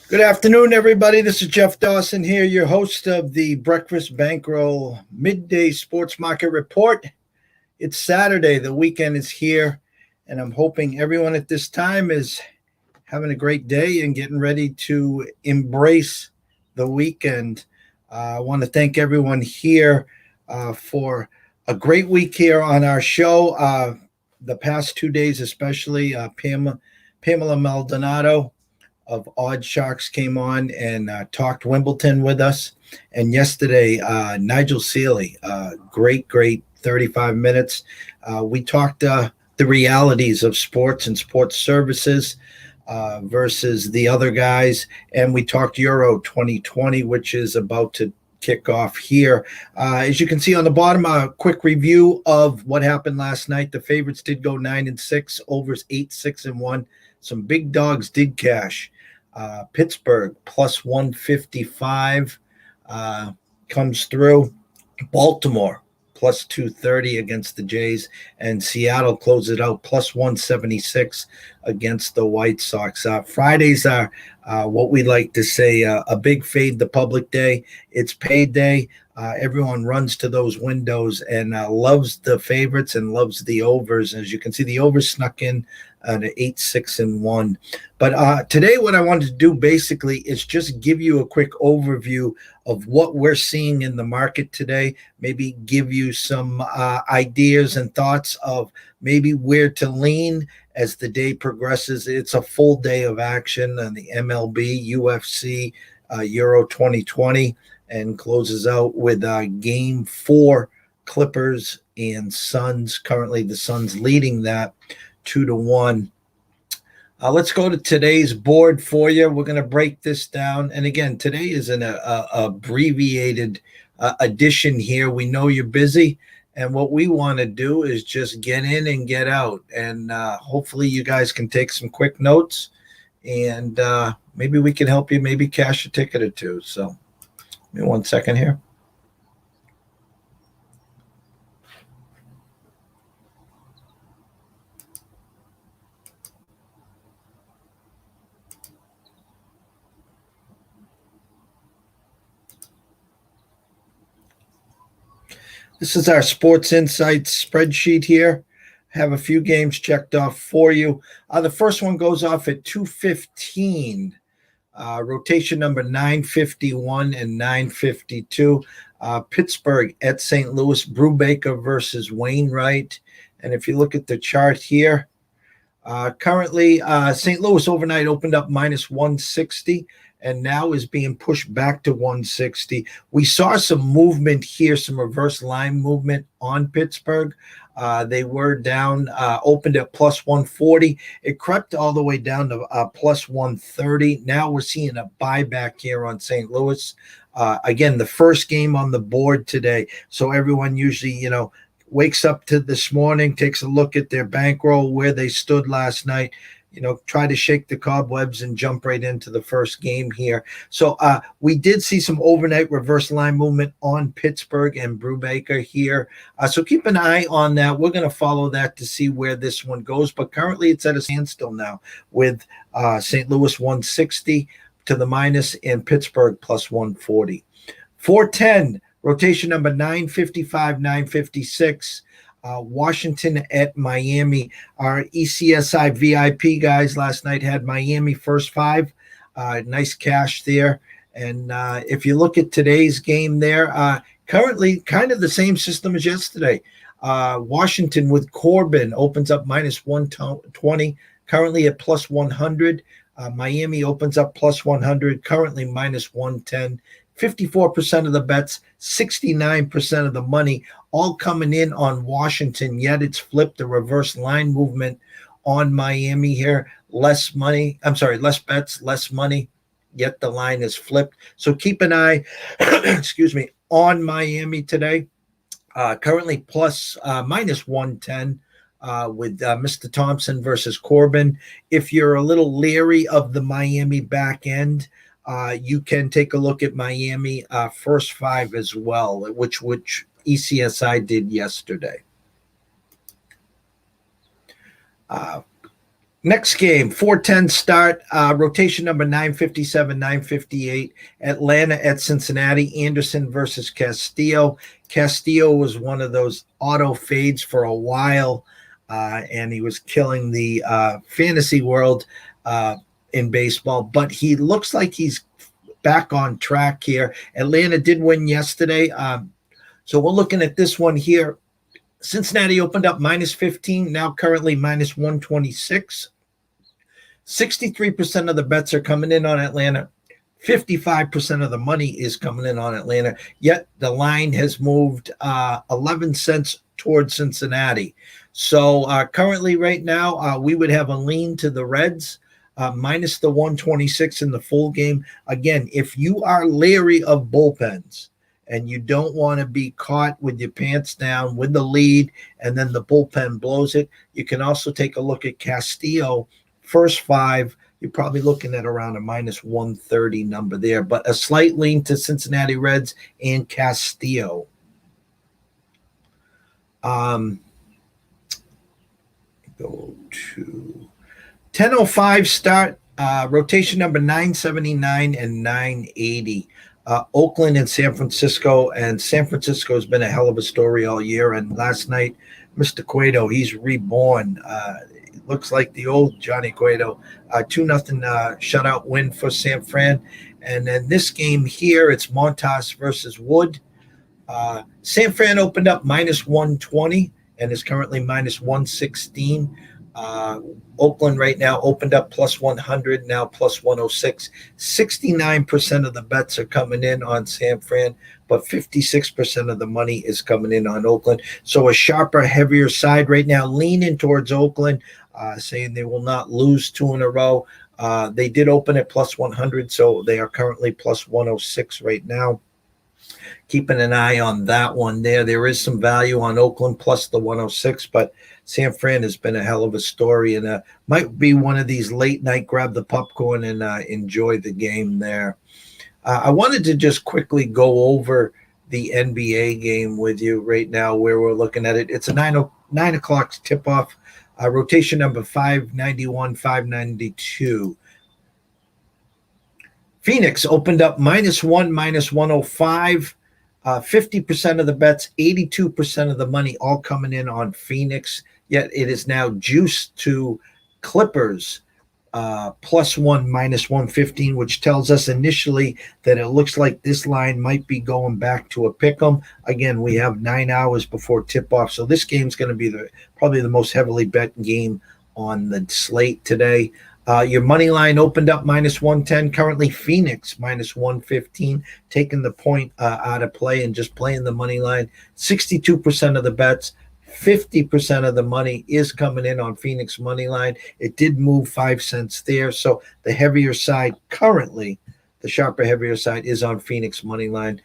Good afternoon, everybody. This is Jeff Dawson here, your host of the Breakfast Bankroll Midday Sports Market Report. It's Saturday. The weekend is here, and I'm hoping everyone at this time is having a great day and getting ready to embrace the weekend. I want to thank everyone here for a great week here on our show. The past 2 days, especially Pamela Maldonado of Odd Sharks came on and talked Wimbledon with us. And yesterday, Nigel Seeley, great 35 minutes. We talked the realities of sports and sports services versus the other guys. And we talked Euro 2020, which is about to kick off here. As you can see on the bottom, a quick review of what happened last night. The favorites did go 9-6, overs 8, 6, and 1. Some big dogs did cash. Pittsburgh plus 155 comes through. Baltimore plus 230 against the Jays, and Seattle closes it out plus 176 against the White Sox. Fridays are what we like to say a big fade the public day. It's payday. Everyone runs to those windows and loves the favorites and loves the overs. As you can see, the overs snuck in at 8, 6, and 1. But today what I wanted to do basically is just give you a quick overview of what we're seeing in the market today, maybe give you some ideas and thoughts of maybe where to lean as the day progresses. It's a full day of action on the MLB, UFC, Euro 2020, and closes out with Game 4, Clippers and Suns. Currently, the Suns leading that 2-1. Let's go to today's board for you. We're going to break this down. And again, today is an abbreviated edition here. We know you're busy, and what we want to do is just get in and get out. And hopefully you guys can take some quick notes, and maybe we can help you maybe cash a ticket or two. So give me 1 second here. This is our Sports Insights spreadsheet here. Have a few games checked off for you. The first one goes off at 2:15. Rotation number 951 and 952. Pittsburgh at St. Louis, Brubaker versus Wainwright. And if you look at the chart here, currently St. Louis overnight opened up minus 160 and now is being pushed back to 160. We saw some movement here, some reverse line movement on Pittsburgh. They were down, opened at plus 140. It crept all the way down to plus 130. Now we're seeing a buyback here on St. Louis. Again, the first game on the board today. So everyone usually, wakes up to this morning, takes a look at their bankroll, where they stood last night, try to shake the cobwebs and jump right into the first game here. So we did see some overnight reverse line movement on Pittsburgh and Brubaker here. So keep an eye on that. We're going to follow that to see where this one goes. But currently it's at a standstill now with St. Louis 160 to the minus and Pittsburgh plus 140. 410, rotation number 955, 956. Washington at Miami. Our ECSI VIP guys last night had Miami first 5. Nice cash there. And if you look at today's game there, currently kind of the same system as yesterday. Washington with Corbin opens up minus 120, currently at plus 100. Miami opens up plus 100, currently minus 110. 54% of the bets, 69% of the money, all coming in on Washington, yet it's flipped a reverse line movement on Miami here. Less bets, less money, yet the line is flipped. So keep an eye, on Miami today. Currently plus minus 110 with Mr. Thompson versus Corbin. If you're a little leery of the Miami back end, you can take a look at Miami first 5 as well, which ECSI did yesterday. Next game, 4:10 start, rotation number 957, 958. Atlanta at Cincinnati. Anderson versus Castillo. Castillo was one of those auto fades for a while, and he was killing the fantasy world in baseball. But he looks like he's back on track here. Atlanta did win yesterday. So we're looking at this one here. Cincinnati opened up minus 15, now currently minus 126. 63% of the bets are coming in on Atlanta. 55% of the money is coming in on Atlanta. Yet the line has moved 11 cents towards Cincinnati. So currently right now, we would have a lean to the Reds, minus the 126 in the full game. Again, if you are leery of bullpens, and you don't want to be caught with your pants down with the lead and then the bullpen blows it, you can also take a look at Castillo. First five, you're probably looking at around a minus 130 number there, but a slight lean to Cincinnati Reds and Castillo. Go to 10:05 start, rotation number 979 and 980. Oakland and San Francisco, and San Francisco has been a hell of a story all year. And last night, Mr. Cueto, he's reborn. Looks like the old Johnny Cueto. 2-0 shutout win for San Fran. And then this game here, it's Montas versus Wood. San Fran opened up minus 120 and is currently minus 116. Oakland right now opened up plus 100, now plus 106. 69% of the bets are coming in on San Fran, but 56% of the money is coming in on Oakland. So a sharper, heavier side right now, leaning towards Oakland, saying they will not lose two in a row. They did open at plus 100, so they are currently plus 106 right now. Keeping an eye on that one there. There is some value on Oakland plus the 106, but San Fran has been a hell of a story, and might be one of these late night grab the popcorn and enjoy the game there. I wanted to just quickly go over the NBA game with you right now where we're looking at it. It's a 9 o'clock tip-off, rotation number 591, 592. Phoenix opened up minus 1, minus 105. 50% of the bets, 82% of the money all coming in on Phoenix. Yet it is now juiced to Clippers plus 1, minus 115, which tells us initially that it looks like this line might be going back to a pick 'em. Again, we have 9 hours before tip-off, so this game's going to be probably the most heavily bet game on the slate today. Your money line opened up minus 110. Currently, Phoenix minus 115, taking the point out of play and just playing the money line. 62% of the bets, 50% of the money is coming in on Phoenix money line. It did move 5 cents there. So the heavier side currently, the sharper, heavier side is on Phoenix money line.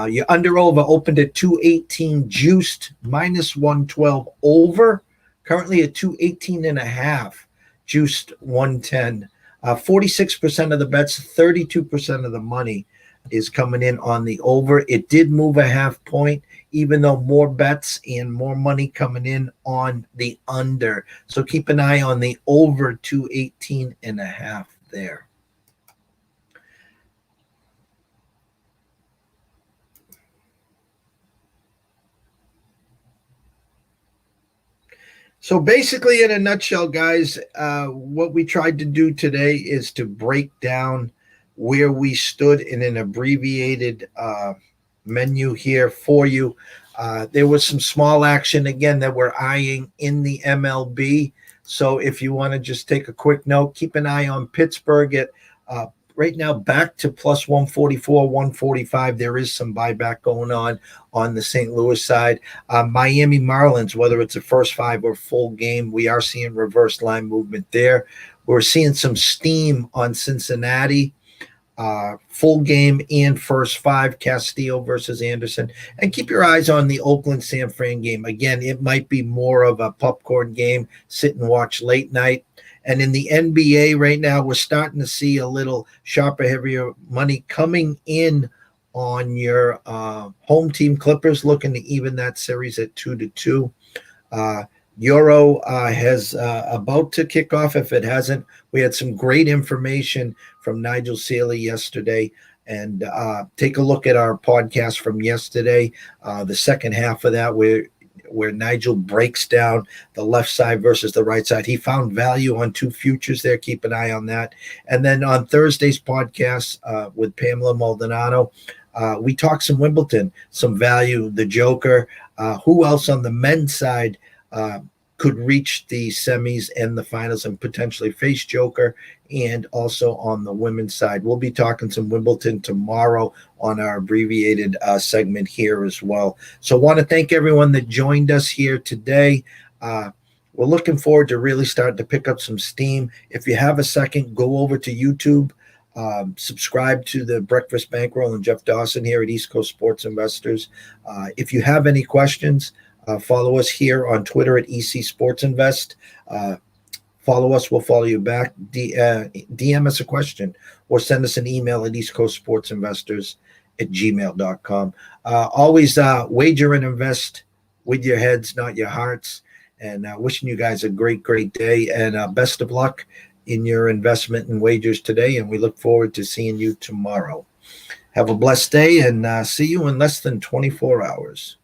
Your under over opened at 218, juiced minus 112 over, currently at 218 and a half. Juiced 110. 46% of the bets, 32% of the money is coming in on the over. It did move a half point, even though more bets and more money coming in on the under. So keep an eye on the over 218 and a half there. So basically, in a nutshell, guys, what we tried to do today is to break down where we stood in an abbreviated menu here for you. There was some small action, again, that we're eyeing in the MLB. So if you want to just take a quick note, keep an eye on Pittsburgh at right now back to plus 144, 145. There is some buyback going on the St. Louis side. Miami Marlins, whether it's a first five or full game, we are seeing reverse line movement there. We're seeing some steam on Cincinnati, full game and first five, Castillo versus Anderson. And keep your eyes on the Oakland San Fran game. Again, it might be more of a popcorn game, sit and watch late night. And in the NBA right now, we're starting to see a little sharper, heavier money coming in on your home team Clippers, looking to even that series at 2-2. Euro has about to kick off. If it hasn't, we had some great information from Nigel Seeley yesterday. And take a look at our podcast from yesterday, the second half of that, where Nigel breaks down the left side versus the right side. He found value on two futures there. Keep an eye on that. And then on Thursday's podcast with Pamela Maldonado, we talked some Wimbledon, some value, the Joker. Who else on the men's side could reach the semis and the finals and potentially face Joker, and also on the women's side. We'll be talking some Wimbledon tomorrow on our abbreviated segment here as well. So I want to thank everyone that joined us here today. We're looking forward to really starting to pick up some steam. If you have a second, go over to YouTube. Subscribe to the Breakfast Bankroll and Jeff Dawson here at East Coast Sports Investors. If you have any questions, follow us here on Twitter at EC Sports Invest. Follow us, we'll follow you back. DM us a question or send us an email at eastcoastsportsinvestors@gmail.com. Always wager and invest with your heads, not your hearts. And wishing you guys a great, great day, and best of luck in your investment and wagers today. And we look forward to seeing you tomorrow. Have a blessed day, and see you in less than 24 hours.